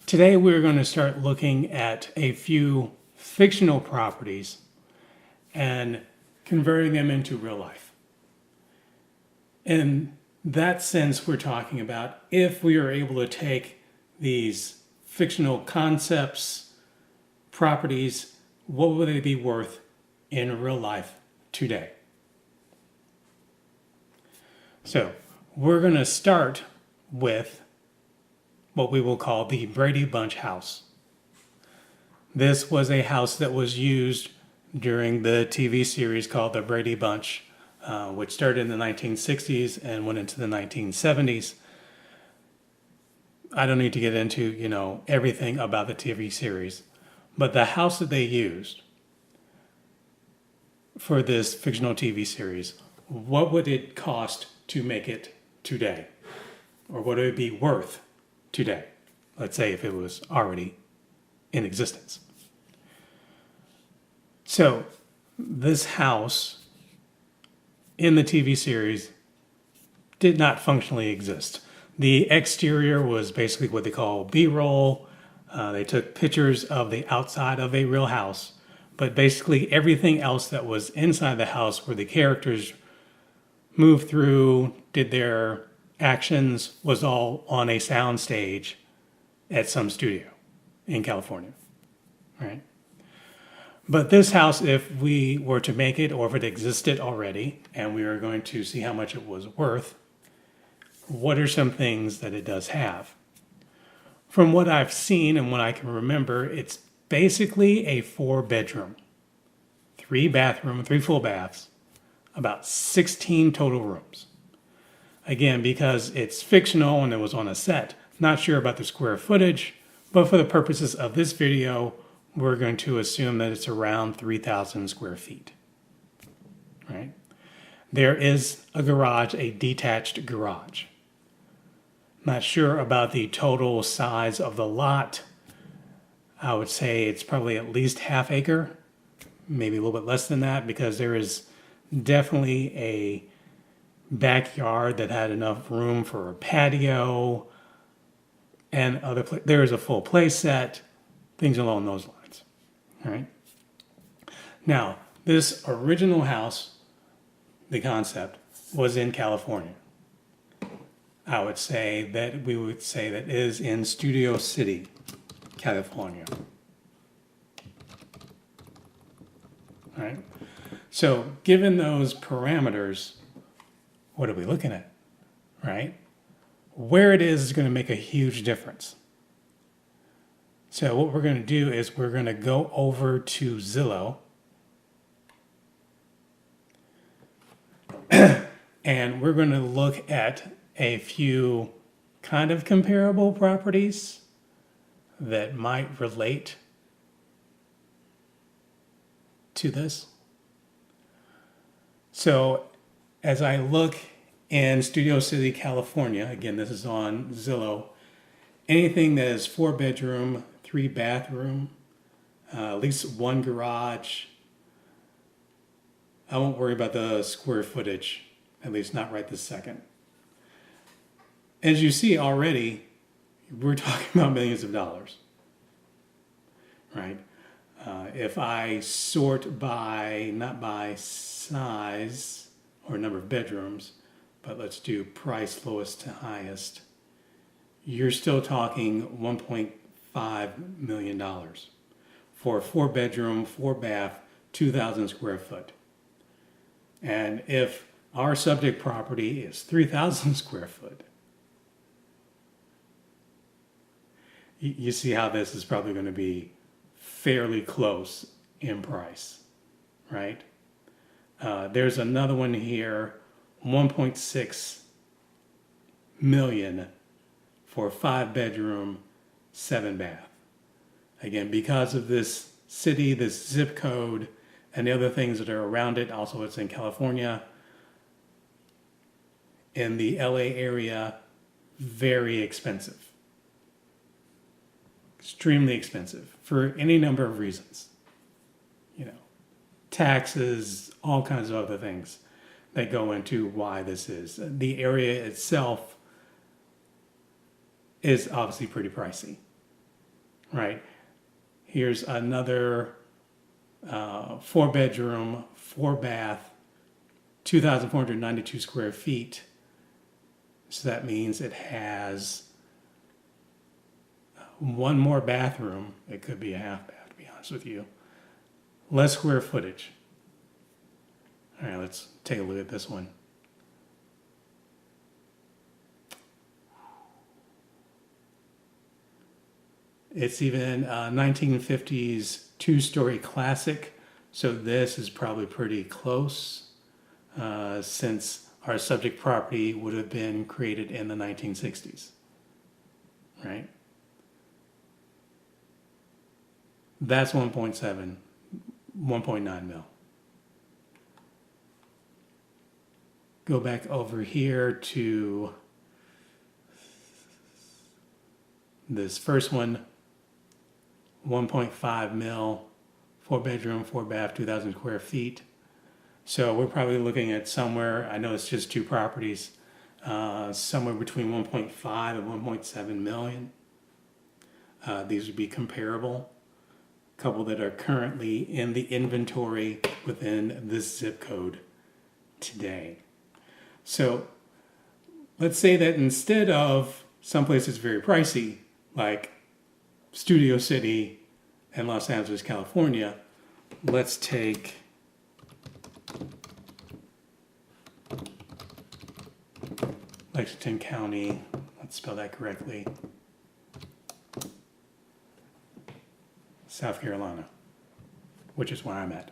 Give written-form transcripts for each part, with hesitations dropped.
Today we're going to start looking at a few fictional properties and converting them into real life. In that sense, we're talking about if we are able to take these fictional concepts, properties, what would they be worth in real life today? So we're going to start with what we will call the Brady Bunch house. This was a house that was used during the TV series called the Brady Bunch, which started in the 1960s and went into the 1970s. I don't need to get into, everything about the TV series, but the house that they used for this fictional TV series, what would it cost to make it today? Or what would it be worth today? Let's say if it was already in existence. So this house in the TV series did not functionally exist. The exterior was basically what they call B-roll. They took pictures of the outside of a real house, but basically everything else that was inside the house where the characters moved through, did their actions, was all on a sound stage at some studio in California, right? But this house, if we were to make it or if it existed already and we were going to see how much it was worth, what are some things that it does have? From what I've seen and what I can remember, it's basically a 4-bedroom, 3-bathroom, 3 full baths, about 16 total rooms. Again, because it's fictional and it was on a set, not sure about the square footage, but for the purposes of this video, we're going to assume that it's around 3,000 square feet, right? There is a garage, a detached garage. Not sure about the total size of the lot. I would say it's probably at least half acre, maybe a little bit less than that, because there is definitely a backyard that had enough room for a patio and there is a full play set, things along those lines. All right. Now, this original house, the concept, was in California. I would say that it is in Studio City, California. All right. So, given those parameters, what are we looking at, right? Where it is going to make a huge difference. So what we're going to do is we're going to go over to Zillow and we're going to look at a few kind of comparable properties that might relate to this. So as I look in Studio City, California, again, this is on Zillow, anything that is 4-bedroom, 3-bathroom, at least 1 garage. I won't worry about the square footage, at least not right this second. As you see already, we're talking about millions of dollars, right? If I sort by, not by size or number of bedrooms, but let's do price lowest to highest, you're still talking $1.5 million for a 4-bedroom, 4-bath, 2,000 square foot. And if our subject property is 3,000 square foot, you see how this is probably going to be fairly close in price, right? There's another one here, 1.6 million for a 5-bedroom, 7-bath. Again, because of this city, this zip code, and the other things that are around it, also it's in California, in the LA area, very expensive. Extremely expensive for any number of reasons. Taxes, all kinds of other things that go into why this is. The area itself is obviously pretty pricey. right? Here's another 4 bedroom, 4 bath, 2,492 square feet. So that means it has one more bathroom. It could be a half bath, to be honest with you. Less square footage. All right, let's take a look at this one. It's even 1950s two-story classic, so this is probably pretty close since our subject property would have been created in the 1960s, right? That's 1.7, 1.9 mil. Go back over here to this first one, 1.5 mil, 4 bedroom, 4 bath, 2,000 square feet. So we're probably looking at somewhere, I know it's just two properties, somewhere between 1.5 and 1.7 million. These would be comparable. A couple that are currently in the inventory within this zip code today. So let's say that instead of someplace that's very pricey, like Studio City and Los Angeles, California, let's take Lexington County, let's spell that correctly, South Carolina, which is where I'm at.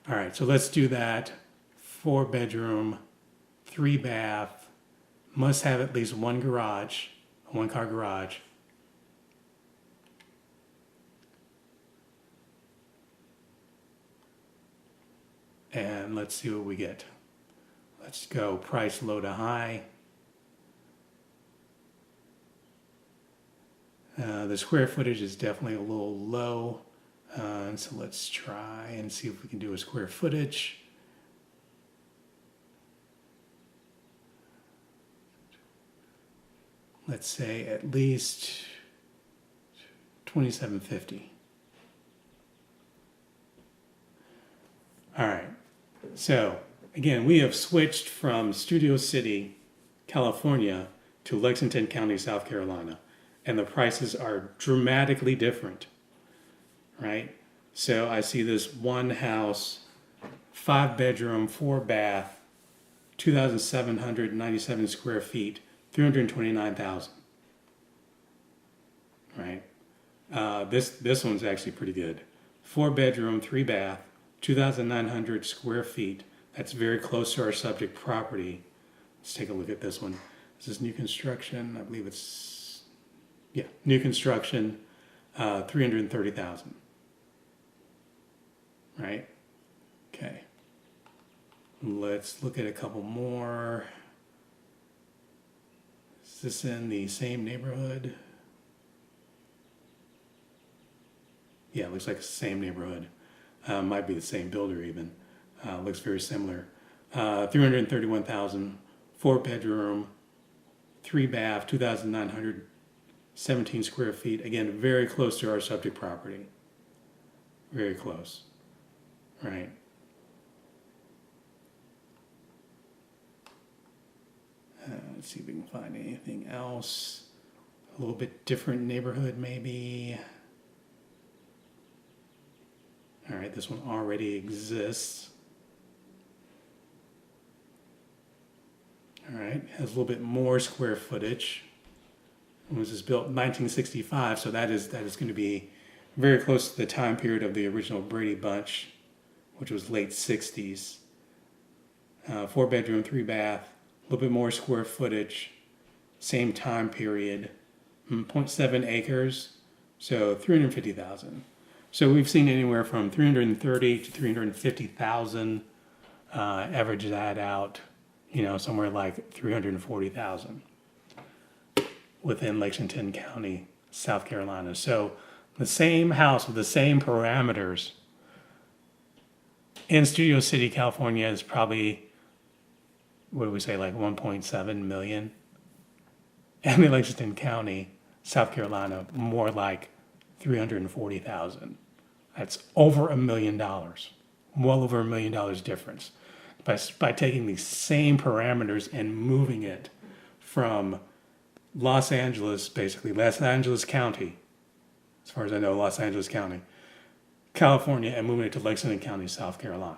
All right, so let's do that. 4 bedroom, 3 bath, must have at least one garage, a one-car garage. And let's see what we get. Let's go price low to high. The square footage is definitely a little low. So let's try and see if we can do a square footage. Let's say at least 2,750. All right. So again, we have switched from Studio City, California to Lexington County, South Carolina, and the prices are dramatically different, right? So I see this one house, 5 bedroom, 4 bath, 2,797 square feet, 329,000, right? This one's actually pretty good. 4 bedroom, 3 bath, 2,900 square feet. That's very close to our subject property. Let's take a look at this one. This is new construction. I believe it's, yeah, new construction, 330,000. Right? Okay. Let's look at a couple more. Is this in the same neighborhood? Yeah, it looks like it's the same neighborhood. Might be the same builder even. Looks very similar. 331,000, 4 bedroom, 3 bath, 2,917 square feet. Again, very close to our subject property. Very close, right? Let's see if we can find anything else. A little bit different neighborhood maybe. All right, this one already exists. All right, has a little bit more square footage. It was built in 1965, so that is going to be very close to the time period of the original Brady Bunch, which was late 60s. 4 bedroom, 3 bath, a little bit more square footage, same time period, 0.7 acres, so 350,000. So we've seen anywhere from 330 to 350,000. Average that out, somewhere like 340,000 within Lexington County, South Carolina. So the same house with the same parameters in Studio City, California is probably, what do we say, like 1.7 million. And in Lexington County, South Carolina, more like $340,000. That's over $1 million, well over $1 million difference. By taking these same parameters and moving it from Los Angeles, basically Los Angeles County, as far as I know, Los Angeles County, California, and moving it to Lexington County, South Carolina.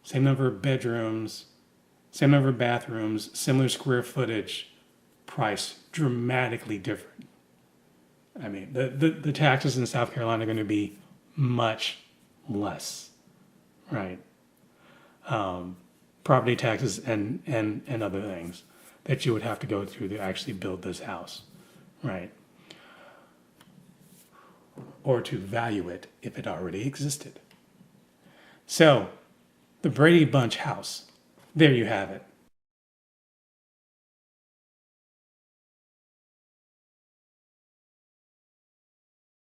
Same number of bedrooms, same number of bathrooms, similar square footage, price dramatically different. I mean, the taxes in South Carolina are going to be much less, right? Property taxes and other things that you would have to go through to actually build this house, right? Or to value it if it already existed. So, the Brady Bunch house, there you have it.